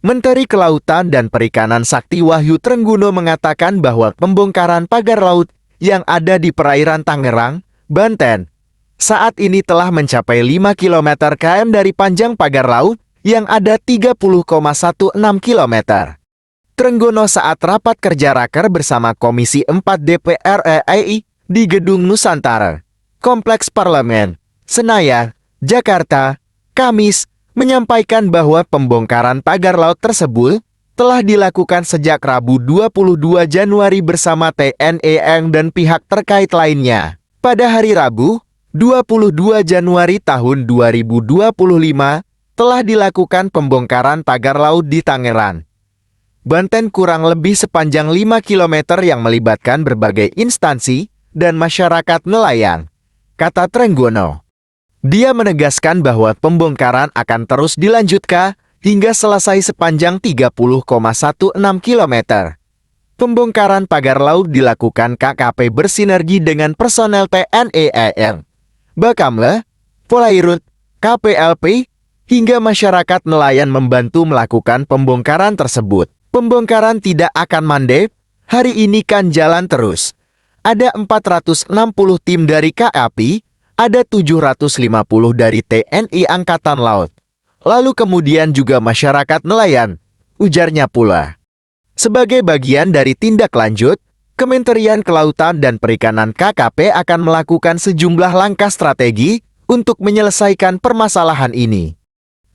Menteri Kelautan dan Perikanan Sakti Wahyu Trenggono mengatakan bahwa pembongkaran pagar laut yang ada di perairan Tangerang, Banten, saat ini telah mencapai 5 km dari panjang pagar laut yang ada 30,16 km. Trenggono saat rapat kerja raker bersama Komisi 4 DPR RI di Gedung Nusantara, Kompleks Parlemen, Senayan, Jakarta, Kamis, menyampaikan bahwa pembongkaran pagar laut tersebut telah dilakukan sejak Rabu 22 Januari bersama TNI AL dan pihak terkait lainnya. Pada hari Rabu, 22 Januari tahun 2025, telah dilakukan pembongkaran pagar laut di Tangerang, Banten kurang lebih sepanjang 5 km yang melibatkan berbagai instansi dan masyarakat nelayan, kata Trenggono. Dia menegaskan bahwa pembongkaran akan terus dilanjutkan hingga selesai sepanjang 30,16 km. Pembongkaran pagar laut dilakukan KKP bersinergi dengan personel TNI AL, Bakamla, Polairut, KPLP, hingga masyarakat nelayan membantu melakukan pembongkaran tersebut. Pembongkaran tidak akan mandek, hari ini kan jalan terus. Ada 460 tim dari KAPI, ada 750 dari TNI Angkatan Laut. Lalu kemudian juga masyarakat nelayan, ujarnya pula. Sebagai bagian dari tindak lanjut, Kementerian Kelautan dan Perikanan KKP akan melakukan sejumlah langkah strategi untuk menyelesaikan permasalahan ini.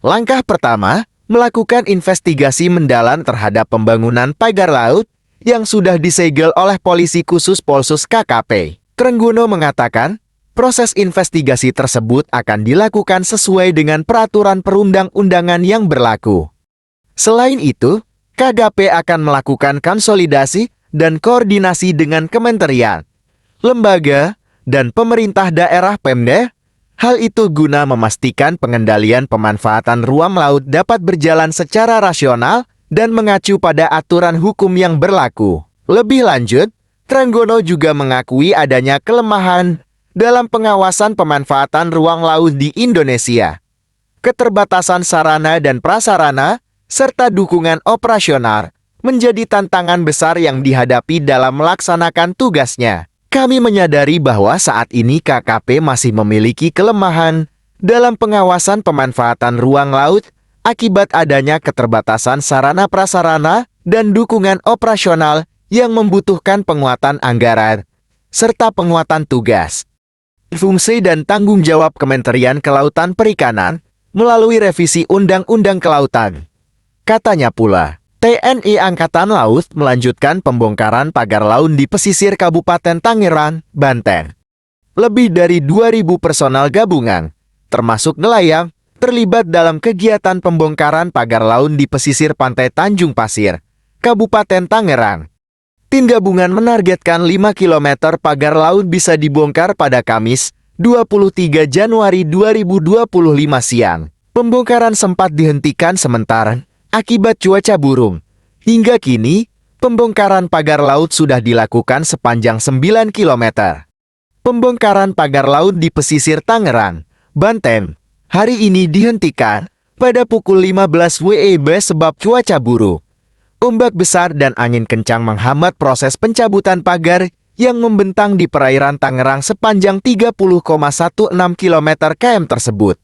Langkah pertama, melakukan investigasi mendalam terhadap pembangunan pagar laut yang sudah disegel oleh polisi khusus Polsus KKP. Trenggono mengatakan, proses investigasi tersebut akan dilakukan sesuai dengan peraturan perundang-undangan yang berlaku. Selain itu, KKP akan melakukan konsolidasi dan koordinasi dengan kementerian, lembaga, dan pemerintah daerah Pemda. Hal itu guna memastikan pengendalian pemanfaatan ruang laut dapat berjalan secara rasional dan mengacu pada aturan hukum yang berlaku. Lebih lanjut, Trenggono juga mengakui adanya kelemahan dalam pengawasan pemanfaatan ruang laut di Indonesia. Keterbatasan sarana dan prasarana, serta dukungan operasional, menjadi tantangan besar yang dihadapi dalam melaksanakan tugasnya. Kami menyadari bahwa saat ini KKP masih memiliki kelemahan dalam pengawasan pemanfaatan ruang laut akibat adanya keterbatasan sarana prasarana dan dukungan operasional yang membutuhkan penguatan anggaran, serta penguatan tugas, fungsi dan tanggung jawab Kementerian Kelautan Perikanan melalui revisi Undang-Undang Kelautan. Katanya pula, TNI Angkatan Laut melanjutkan pembongkaran pagar laut di pesisir Kabupaten Tangerang, Banten. Lebih dari 2.000 personal gabungan, termasuk nelayan, terlibat dalam kegiatan pembongkaran pagar laut di pesisir pantai Tanjung Pasir, Kabupaten Tangerang. Tim gabungan menargetkan 5 km pagar laut bisa dibongkar pada Kamis, 23 Januari 2025 siang. Pembongkaran sempat dihentikan sementara akibat cuaca buruk. Hingga kini, pembongkaran pagar laut sudah dilakukan sepanjang 9 km. Pembongkaran pagar laut di pesisir Tangerang, Banten, hari ini dihentikan pada pukul 15 WIB sebab cuaca buruk. Ombak besar dan angin kencang menghambat proses pencabutan pagar yang membentang di perairan Tangerang sepanjang 30,16 km tersebut.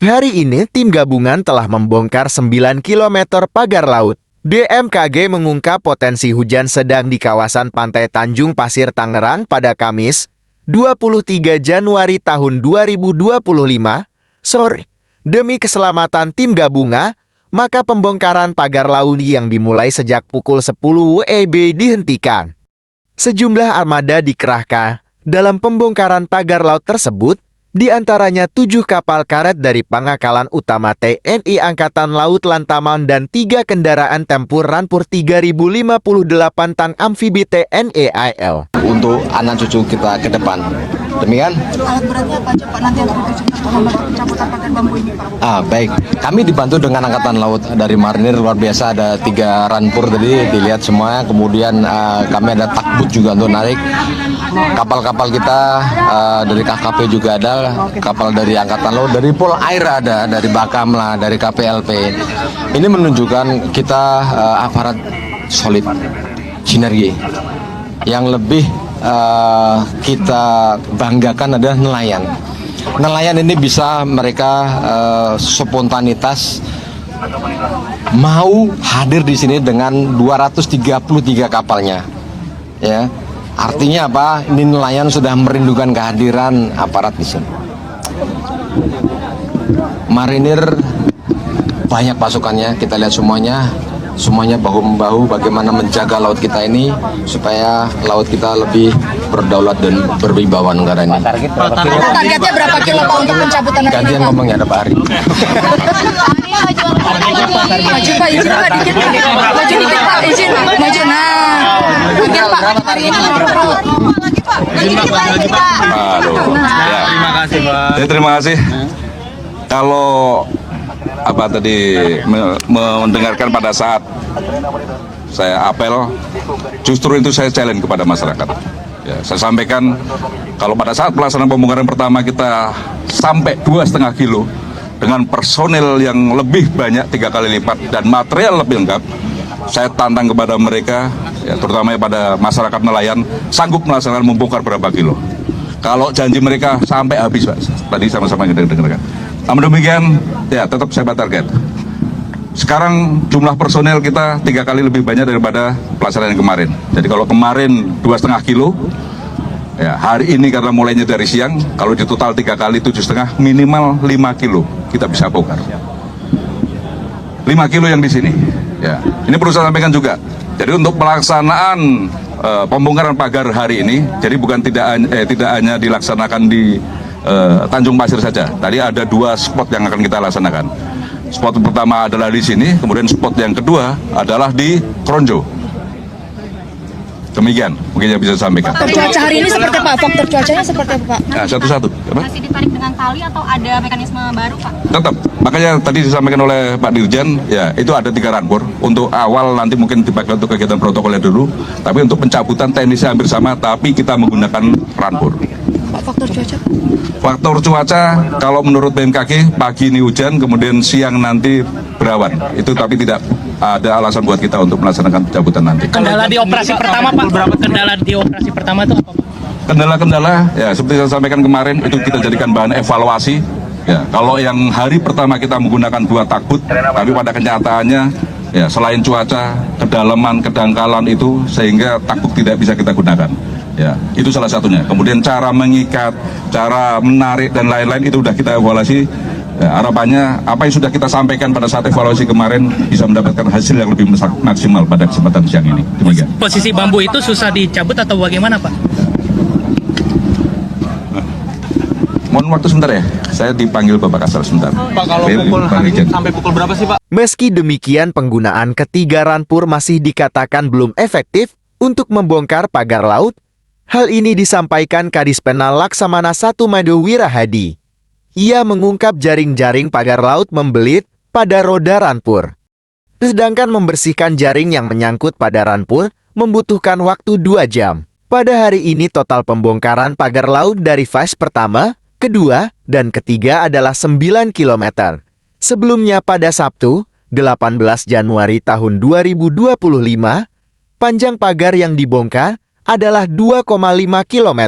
Hari ini, tim gabungan telah membongkar 9 km pagar laut. BMKG mengungkap potensi hujan sedang di kawasan pantai Tanjung Pasir Tangerang pada Kamis, 23 Januari tahun 2025, sore. Demi keselamatan tim gabungan, maka pembongkaran pagar laut yang dimulai sejak pukul 10 WIB dihentikan. Sejumlah armada dikerahkan dalam pembongkaran pagar laut tersebut, di antaranya 7 kapal karet dari Pangkalan Utama TNI Angkatan Laut Lantaman dan 3 kendaraan tempur Rampur 3058 tank amfibi TNI AL. untuk anak cucu kita ke depan. Demikian. Alat beratnya apa aja Pak nanti yang ditujukan untuk membantu pencabutan pagar bambu ini Pak? Baik, kami dibantu dengan Angkatan Laut dari Marinir, luar biasa, ada 3 ranpur tadi dilihat semua. Kemudian kami ada takbut juga untuk narik. Kapal-kapal kita dari KKP juga ada, kapal dari Angkatan Laut, dari Pol Air ada, dari Bakamla, dari KPLP. Ini menunjukkan kita aparat solid, sinergi. Yang lebih kita banggakan adalah nelayan. Nelayan ini bisa mereka spontanitas mau hadir di sini dengan 233 kapalnya. Ya, artinya apa? Ini nelayan sudah merindukan kehadiran aparat di sini. Marinir banyak pasukannya, kita lihat semuanya bahu-membahu bagaimana menjaga laut kita ini supaya laut kita lebih berdaulat dan berwibawa negara ini. Targetnya berapa kilo Pak untuk pencabutan? Gantian ngomongnya ada Pak Ari. Maju Pak, izin Pak, dikit Pak. Maju dikit Pak, izin. Maju, nah. Dikit Pak, hari ini Aduh, ya. Terima kasih Pak. Terima kasih. Kalau apa tadi mendengarkan pada saat saya apel, justru itu saya challenge kepada masyarakat. Ya, saya sampaikan kalau pada saat pelaksanaan pembongkaran pertama kita sampai 2,5 kilo dengan personel yang lebih banyak 3 kali lipat dan material lebih lengkap, saya tantang kepada mereka, ya, terutama pada masyarakat nelayan, sanggup melaksanakan membongkar berapa kilo. Kalau janji mereka sampai habis, Pak. Tadi sama-sama kita dengarkan. Namun demikian, ya tetap saya target. Sekarang jumlah personel kita 3 kali lebih banyak daripada pelaksanaan yang kemarin. Jadi kalau kemarin 2,5 kilo, ya hari ini karena mulainya dari siang, kalau di total 3 kali 7,5, minimal 5 kilo kita bisa bongkar. 5 kilo yang di sini. Ya, ini perlu saya sampaikan juga. Jadi untuk pelaksanaan pembongkaran pagar hari ini, jadi bukan tidak hanya dilaksanakan di Tanjung Pasir saja. Tadi ada 2 spot yang akan kita laksanakan. Spot pertama adalah di sini, kemudian spot yang kedua adalah di Kronjo. Demikian, mungkin yang bisa saya sampaikan. Cuaca hari ini seperti apa? Faktor cuacanya seperti apa Pak? Nah, satu-satu. Masih ditarik dengan tali atau ada mekanisme baru Pak? Tetap, makanya tadi disampaikan oleh Pak Dirjen, ya itu ada 3 ranpur. Untuk awal nanti mungkin dipakai untuk kegiatan protokolnya dulu, tapi untuk pencabutan teknisnya hampir sama, tapi kita menggunakan ranpur. Pak, faktor cuaca? Faktor cuaca, kalau menurut BMKG, pagi ini hujan, kemudian siang nanti berawan. Itu tapi tidak ada alasan buat kita untuk melaksanakan pencabutan nanti. Kendala di operasi pertama Pak, berapa kendala di operasi pertama itu apa Pak? Kendala-kendala, ya seperti saya sampaikan kemarin, itu kita jadikan bahan evaluasi. Ya, kalau yang hari pertama kita menggunakan 2 takbut, tapi pada kenyataannya, ya selain cuaca, kedalaman, kedangkalan itu, sehingga takbut tidak bisa kita gunakan. Ya, itu salah satunya. Kemudian cara mengikat, cara menarik dan lain-lain itu sudah kita evaluasi. Ya, harapannya apa yang sudah kita sampaikan pada saat evaluasi kemarin bisa mendapatkan hasil yang lebih maksimal pada kesempatan siang ini. Demikian. Posisi bambu itu susah dicabut atau bagaimana Pak? Mohon waktu sebentar ya. Saya dipanggil Bapak Kasal sebentar. Pak, kalau pukul hari ini sampai pukul berapa sih Pak? Meski demikian, penggunaan ketiga ranpur masih dikatakan belum efektif untuk membongkar pagar laut. Hal ini disampaikan Kadis Penal Laksamana 1 Mado Wirahadi. Ia mengungkap jaring-jaring pagar laut membelit pada roda ranpur. Sedangkan membersihkan jaring yang menyangkut pada ranpur membutuhkan waktu 2 jam. Pada hari ini total pembongkaran pagar laut dari fase pertama, kedua, dan ketiga adalah 9 km. Sebelumnya pada Sabtu, 18 Januari tahun 2025, panjang pagar yang dibongkar adalah 2,5 km.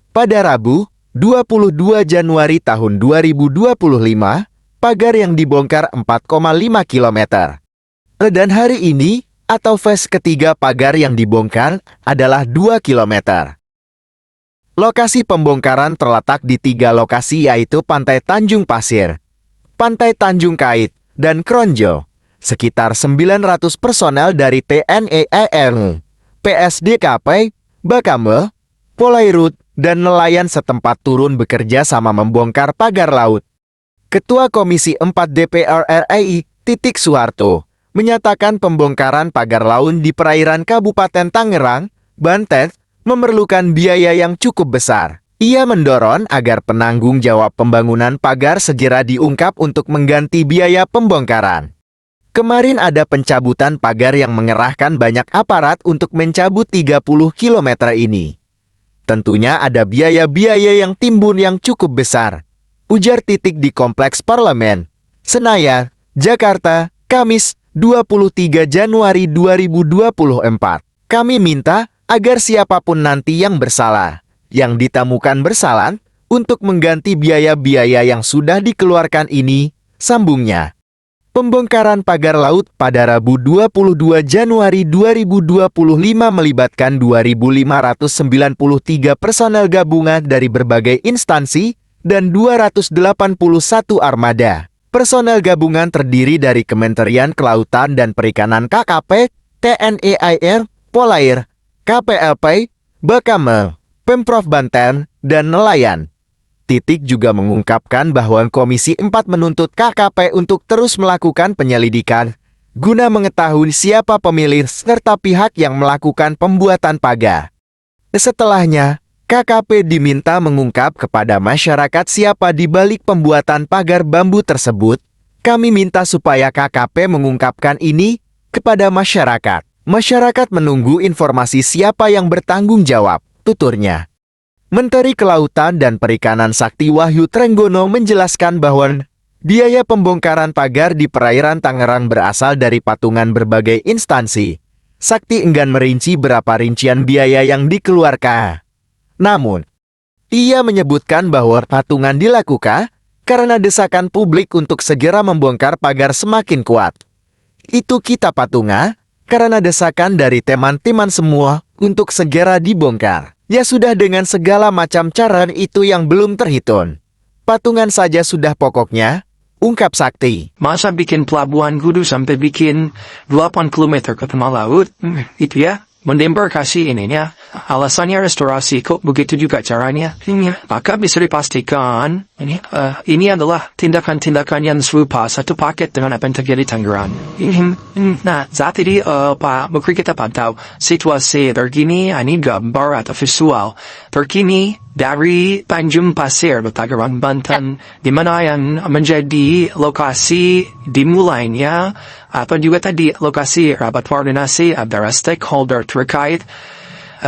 Pada Rabu, 22 Januari tahun 2025, pagar yang dibongkar 4,5 km. Dan hari ini, atau fase ketiga pagar yang dibongkar adalah 2 km. Lokasi pembongkaran terletak di 3 lokasi yaitu Pantai Tanjung Pasir, Pantai Tanjung Kait, dan Kronjo. Sekitar 900 personel dari TNI AL, PSDKP, Bakamla, Polairut, dan nelayan setempat turun bekerja sama membongkar pagar laut. Ketua Komisi 4 DPR RI, Titik Soeharto, menyatakan pembongkaran pagar laut di perairan Kabupaten Tangerang, Banten, memerlukan biaya yang cukup besar. Ia mendorong agar penanggung jawab pembangunan pagar segera diungkap untuk mengganti biaya pembongkaran. Kemarin ada pencabutan pagar yang mengerahkan banyak aparat untuk mencabut 30 km ini. Tentunya ada biaya-biaya yang timbul yang cukup besar, ujar Titik di Kompleks Parlemen, Senayan, Jakarta, Kamis, 23 Januari 2024. Kami minta agar siapapun nanti yang bersalah, yang ditemukan bersalah, untuk mengganti biaya-biaya yang sudah dikeluarkan ini, sambungnya. Pembongkaran pagar laut pada Rabu 22 Januari 2025 melibatkan 2.593 personel gabungan dari berbagai instansi dan 281 armada. Personel gabungan terdiri dari Kementerian Kelautan dan Perikanan KKP, TNI AIR, Polair, KPLP, Bakamel, Pemprov Banten, dan nelayan. Titik juga mengungkapkan bahwa Komisi 4 menuntut KKP untuk terus melakukan penyelidikan guna mengetahui siapa pemilik serta pihak yang melakukan pembuatan pagar. Setelahnya, KKP diminta mengungkap kepada masyarakat siapa di balik pembuatan pagar bambu tersebut. Kami minta supaya KKP mengungkapkan ini kepada masyarakat. Masyarakat menunggu informasi siapa yang bertanggung jawab, tuturnya. Menteri Kelautan dan Perikanan Sakti Wahyu Trenggono menjelaskan bahwa biaya pembongkaran pagar di perairan Tangerang berasal dari patungan berbagai instansi. Sakti enggan merinci berapa rincian biaya yang dikeluarkan. Namun, ia menyebutkan bahwa patungan dilakukan karena desakan publik untuk segera membongkar pagar semakin kuat. Itu kita patungan karena desakan dari teman-teman semua untuk segera dibongkar. Ya sudah, dengan segala macam cara itu yang belum terhitung. Patungan saja sudah pokoknya, ungkap Sakti. Masa bikin pelabuhan kudu sampai bikin 8 km ke tengah laut? Itu ya, mendembarkasi ininya. Alasannya restorasi kok begitu juga caranya. Maka bisa dipastikan, ini adalah tindakan-tindakan yang serupa satu paket dengan apa yang terjadi di Tangerang. Nah, saat ini Pak Menteri kita pantau situasi terkini, ini gambar atau visual terkini dari Tanjung Pasir, Tangerang, Banten, di mana yang menjadi lokasi dimulainya atau juga tadi lokasi rapat koordinasi antara stakeholder terkait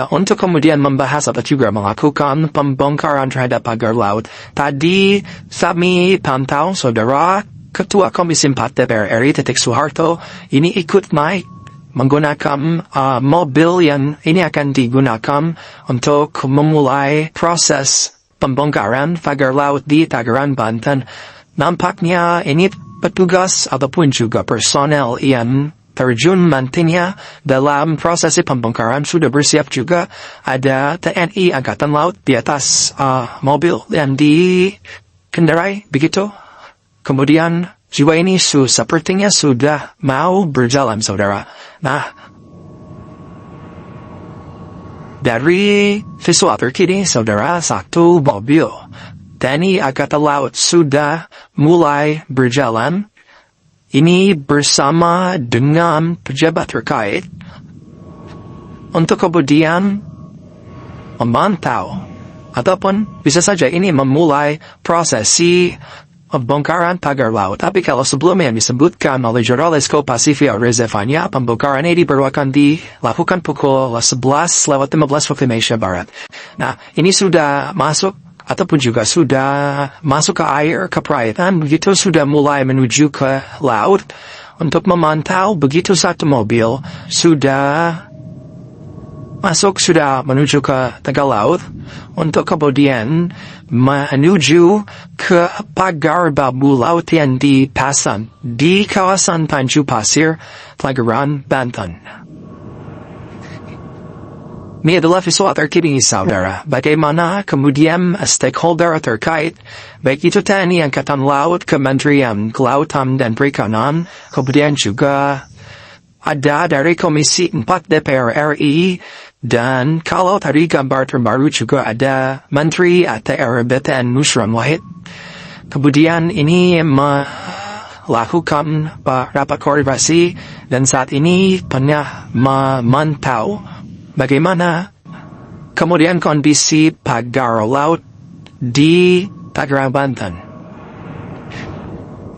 untuk kemudian membahas atau juga melakukan pembongkaran terhadap pagar laut. Tadi kami pantau saudara Ketua Komisi 4 DPR RI Titik Soeharto ini ikut naik menggunakan mobil yang ini akan digunakan untuk memulai proses pembongkaran pagar laut di Tangerang, Banten. Nampaknya ini petugas ataupun juga personel yang terjun nantinya dalam proses pembongkaran sudah bersiap juga. Ada TNI Angkatan Laut di atas mobil yang dikendarai begitu. Kemudian jiwa ini sepertinya sudah mau berjalan, saudara. Nah, dari visual terkini, saudara, satu mobil TNI Angkatan Laut sudah mulai berjalan. Ini bersama dengan pejabat terkait untuk kemudian memantau ataupun bisa saja ini memulai prosesi pembongkaran pagar laut. Tapi kalau sebelumnya disebutkan oleh jurnalis Kopasifia Rezevanya, pembongkaran ini baru akan dilakukan pukul 11:15 waktu Indonesia Barat. Nah, ini sudah masuk ataupun juga sudah masuk ke air, ke perairan, begitu sudah mulai menuju ke laut untuk memantau. Begitu satu mobil sudah masuk, sudah menuju ke tengah laut untuk kemudian menuju ke pagar bambu laut yang dipasang di kawasan Tanjung Pasir, Tangerang, Banten. Ini adalah visual terkini, saudara. Bagaimana kemudian stakeholder terkait, baik itu TNI Angkatan Laut, Kementerian Kelautan dan Perikanan, kemudian juga ada dari Komisi 4 DPR RI, dan kalau tadi gambar terbaru juga ada Menteri ATR BTN Nusron Wahid. Kemudian ini melakukan rapat koordinasi dan saat ini pernah memantau bagaimana kemudian kondisi pagar laut di Tangerang, Banten.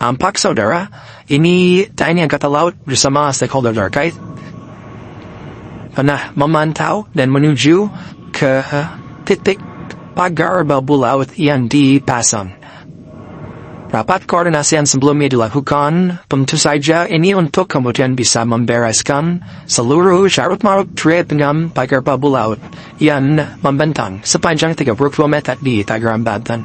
Pak saudara, ini TNI Angkatan Laut bersama stakeholder terkait pernah memantau dan menuju ke titik pagar bambu laut yang dipasang. Rapat koordinasi yang sebelumnya dilakukan, tentu saja ini untuk kemudian bisa membereskan seluruh syarat-marut terkait dengan pagar bambu laut yang membentang sepanjang 30 km di Tangerang, Banten.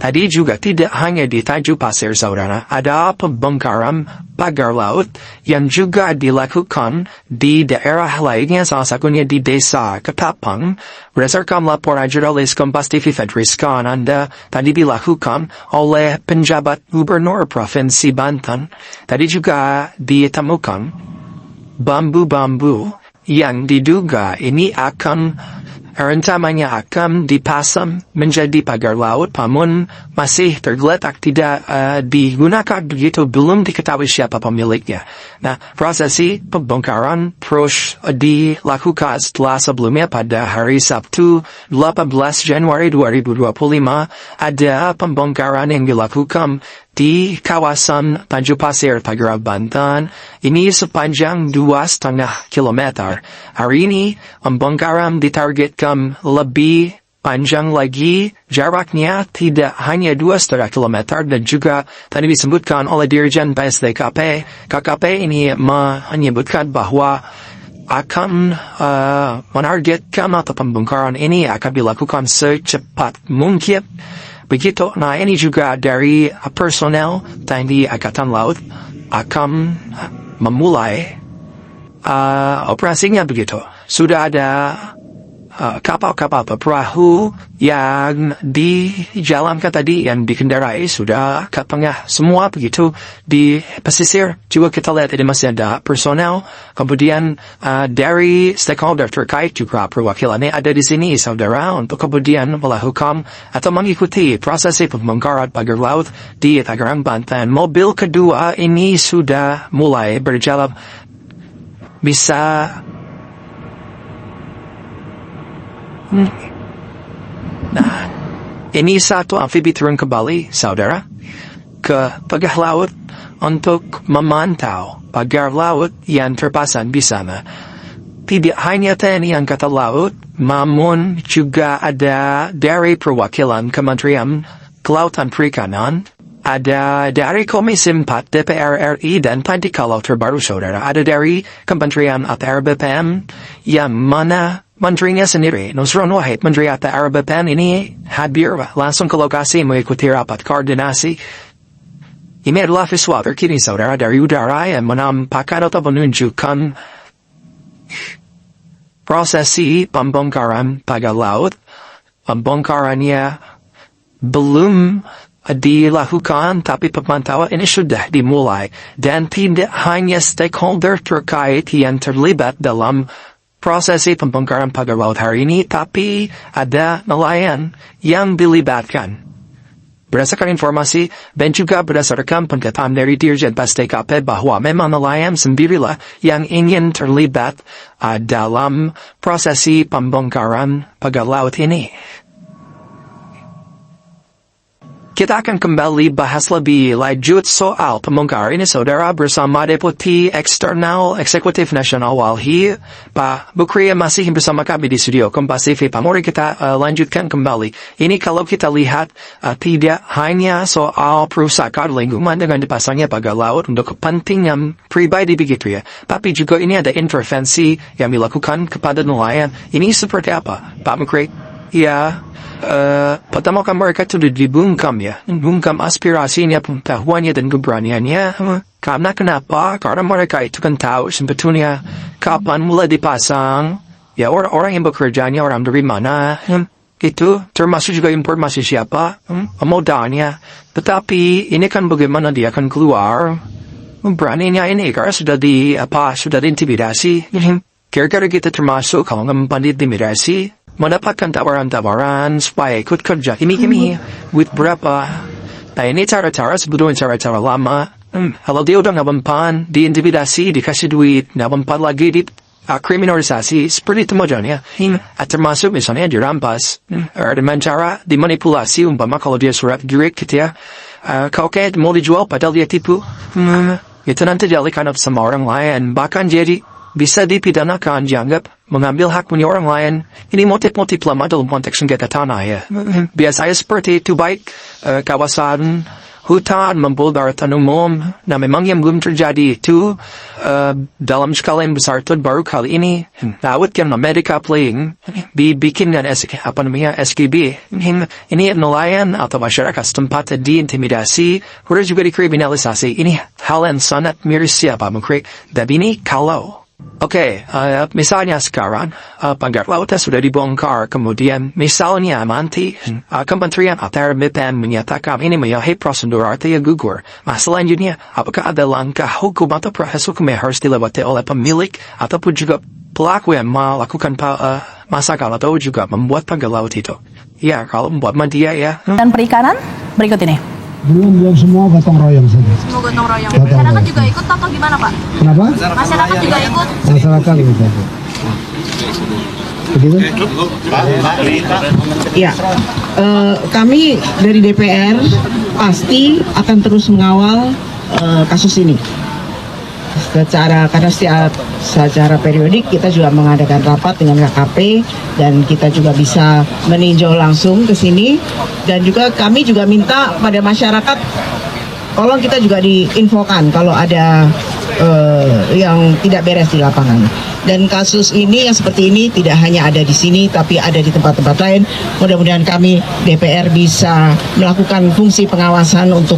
Tadi juga tidak hanya di Tanjung Pasir, saudara, ada pembongkaran pagar laut yang juga dilakukan di daerah lainnya, salah satunya di Desa Ketapang. Berdasarkan laporan jurnalis Kompas TV Fedriskan Anda, tadi dilakukan oleh penjabat Gubernur Provinsi Banten. Tadi juga ditemukan bambu-bambu yang diduga ini rencananya akan dipasang menjadi pagar laut, namun masih tergeletak tidak digunakan begitu, belum diketahui siapa pemiliknya. Nah, prosesi pembongkaran terus dilakukan setelah sebelumnya pada hari Sabtu 18 Januari 2025 ada pembongkaran yang dilakukan di kawasan Tanjung Pasir, Tangerang, Banten. Ini sepanjang 2,5 kilometer. Hari ini, pembongkaran ditargetkan lebih panjang lagi. Jaraknya tidak hanya 2,5 kilometer dan juga tadi disebutkan oleh Dirjen PSDKP. KKP ini menyebutkan bahwa akan menargetkan atau pembongkaran ini akan dilakukan secepat mungkin. Begitu, nah ini juga dari personel TNI Angkatan Laut akan memulai operasinya begitu. Sudah ada kapal-kapal perahu yang dijalankan tadi, yang dikendarai sudah ke tengah semua begitu di pesisir. Juga kita lihat ini masih ada personel. Kemudian dari stakeholder terkait juga perwakilannya ada di sini, saudara, untuk kemudian melakukan atau mengikuti prosesi pembongkaran pagar laut di Tangerang, Banten. Mobil kedua ini sudah mulai berjalan. Bisa nah, ini satu amfibi turun kembali, saudara, ke tengah laut untuk memantau pagar laut yang terpasang di sana. Tidak hanya TNI Angkatan Laut, namun juga ada dari perwakilan Kementerian Kelautan Perikanan, ada dari Komisi 4 DPR RI dan tadi kalau terbaru, saudara, ada dari Kementerian ATR BPM yang mana menterinya sendiri, Nusron Wahid, Menteri ATR BPM ini hadir langsung ke lokasi mengikuti rapat koordinasi. Ini adalah visual terkini, saudara, dari udara yang menampakkan atau menunjukkan prosesi pembongkaran pagar laut. Pembongkarannya belum dilakukan, tapi pemantauan ini sudah dimulai. Dan tidak hanya stakeholder terkait yang terlibat dalam prosesi pembongkaran pagar laut hari ini, tapi ada nelayan yang dilibatkan. Berdasarkan informasi dan juga berdasarkan pendataan dari Dirjen PSDKP bahwa memang nelayan sendirilah yang ingin terlibat dalam prosesi pembongkaran pagar laut ini. Kita akan kembali bahas lebih lanjut soal pembongkaran ini, saudara, bersama Deputi Eksternal Eksekutif Nasional Walhi, Pak Bukria, masih bersama kami di studio Kompas TV. Pak, mari kita lanjutkan kembali. Ini kalau kita lihat tidak hanya soal perusahaan lingkungan dengan dipasangnya pagar laut untuk kepentingan pribadi begitu ya, tapi juga ini ada intervensi yang dilakukan kepada nelayan. Ini seperti apa, Pak Bukria? Ya, pertama kan mereka sudah dibungkam ya, bungkam aspirasinya, pengetahuannya dan keberaniannya. Karena kenapa? Karena mereka itu kan tahu sebetulnya kapan mulai dipasang. Ya, orang-orang yang bekerjanya orang dari mana, itu termasuk juga informasi siapa, modalnya. Tetapi ini kan bagaimana dia akan keluar beraninya ini karena sudah diintimidasi. Kira-kira kita termasuk kalau nggak intimidasi, mendapatkan tawaran-tawaran supaya ikut kerja kimi-kimi with berapa. Nah, ini cara-cara sebetulnya cara-cara lama. Kalau dia udah nggak mempan, diintimidasi, dikasih duit, nggak mempan lagi, kriminalisasi seperti temujannya at termasuk misalnya dirampas dengan cara dimanipulasi umpama kalau dia surat girik gitu ya kau kayak mau dijual padahal dia tipu itu nanti dialihkan sama orang lain bahkan jadi bisa dipidanakan dianggap mengambil hak punya orang lain. Ini motif-motif lama dalam konteks sengketa tanah ya. Biasanya seperti itu baik kawasan hutan membulgar tanah umum. Nah memang yang belum terjadi itu dalam skala yang besar itu baru kali ini. Laut yang Amerika playing bikin dan SGB. Ini nelayan atau masyarakat setempat diintimidasi, harus juga dikriminalisasi. Ini hal yang sangat miris siapa mengkritik. Dan ini kalau misalnya sekarang pagar lautnya sudah dibongkar, kemudian misalnya nanti Kementerian Atr BPM menyatakan ini menyalahi prosedur artinya gugur. Selanjutnya, apakah ada langkah hukum atau proses hukum yang harus dilewati oleh pemilik ataupun juga pelaku yang melakukan masakan atau juga membuat pagar laut itu? Ya, kalau membuat media ya. Dan perikanan berikut ini. Belum semua gotong royong saja. Semua gotong royong. Masyarakat juga ikut atau gimana Pak? Kenapa? Masyarakat juga ikut. Masyarakat ikut. Begitu? Ya, kami dari DPR pasti akan terus mengawal kasus ini. Karena secara periodik kita juga mengadakan rapat dengan KKP dan kita juga bisa meninjau langsung ke sini dan juga kami juga minta pada masyarakat tolong kita juga diinfokan kalau ada yang tidak beres di lapangan. Dan kasus ini yang seperti ini tidak hanya ada di sini tapi ada di tempat-tempat lain. Mudah-mudahan kami DPR bisa melakukan fungsi pengawasan untuk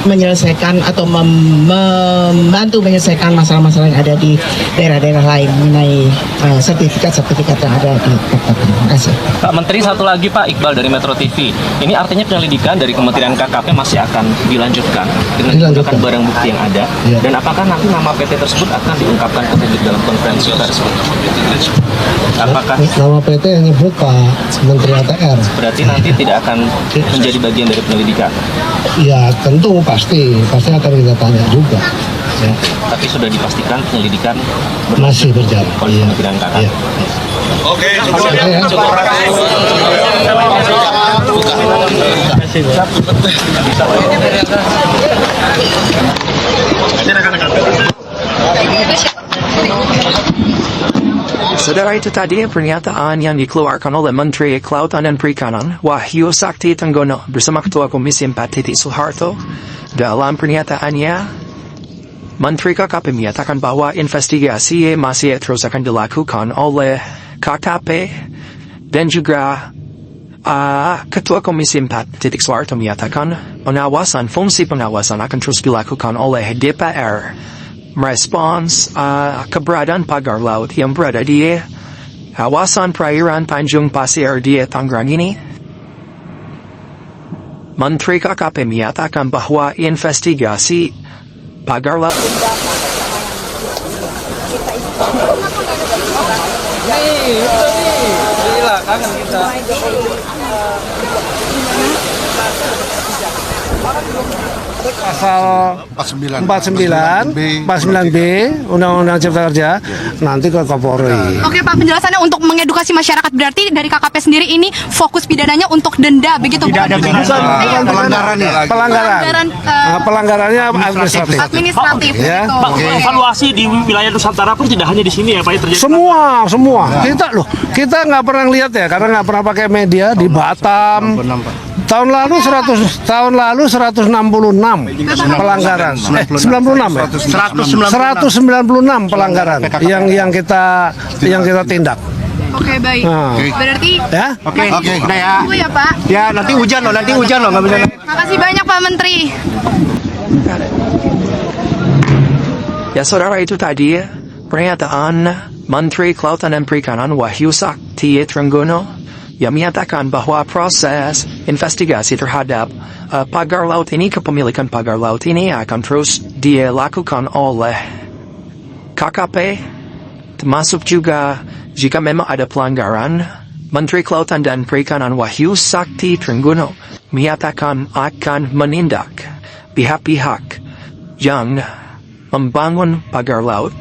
menyelesaikan atau membantu menyelesaikan masalah-masalah yang ada di daerah-daerah lain mengenai sertifikat-sertifikat yang ada di tempat ini. Terima kasih. Pak Menteri, satu lagi Pak Iqbal dari Metro TV. Ini artinya penyelidikan dari Kementerian KKP masih akan dilanjutkan dengan menggunakan barang bukti yang ada. Ya. Dan apakah nanti nama PT tersebut akan diungkapkan ke publik dalam konferensi pers? Apakah nama PT yang nyebut Pak Menteri ATR? Berarti nanti tidak akan menjadi bagian dari penyelidikan? Ya tentu pasti akan kita tanya juga. Ya. Tapi sudah dipastikan penyelidikan masih berjalan. Oleh Kementerian KKP. Iya. Oke, Saudara, itu tadi pernyataan yang dikeluarkan oleh Menteri Kelautan dan Perikanan Wahyu Sakti Trenggono bersama Ketua Komisi 4 Titik Soeharto. Dalam pernyataannya, Menteri KKP menyatakan bahwa investigasi masih terus akan dilakukan oleh KKP dan juga Ketua Komisi 4 Titik Soeharto menyatakan fungsi pengawasan akan terus dilakukan oleh DPR. Merespons keberadaan pagar laut yang berada di kawasan perairan Tanjung Pasir di Tangerang ini. Menteri KKP menyatakan bahwa investigasi pagar laut kangen kita. Pasal 49B Undang-Undang Cipta Kerja nanti ke Kapolri. Oke Pak, penjelasannya untuk mengedukasi masyarakat berarti dari KKP sendiri ini fokus pidananya untuk denda begitu Pak? Tidak ada pelanggarannya administratif. Ya. Pak, evaluasi di wilayah Nusantara pun tidak hanya di sini ya Pak, terjadi. Semua. Kita nggak pernah lihat ya karena nggak pernah pakai media di Batam. Tahun lalu 166 pelanggaran. 96 ya? 196 pelanggaran yang kita tindak. Oke, baik. Berarti ya? Oke. Udah ya. Tunggu ya, Pak. Ya, nanti hujan loh, nggak bisa. Makasih banyak Pak Menteri. Ya saudara, itu tadi pernyataan Menteri Kelautan dan Perikanan Wahyu Sakti Trenggono yang menyatakan bahwa proses investigasi terhadap pagar laut ini, kepemilikan pagar laut ini akan terus dilakukan oleh KKP, termasuk juga jika memang ada pelanggaran. Menteri Kelautan dan Perikanan Wahyu Sakti Trenggono menyatakan akan menindak pihak-pihak yang membangun pagar laut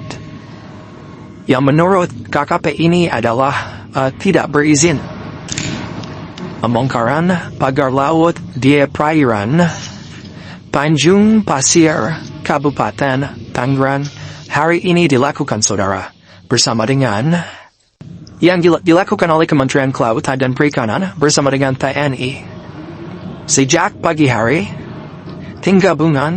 yang menurut KKP ini adalah tidak berizin. Pembongkaran pagar laut di perairan Tanjung Pasir, Kabupaten Tangerang hari ini dilakukan saudara bersama dengan yang dilakukan oleh Kementerian Kelautan dan Perikanan bersama dengan TNI. Sejak pagi hari, tim gabungan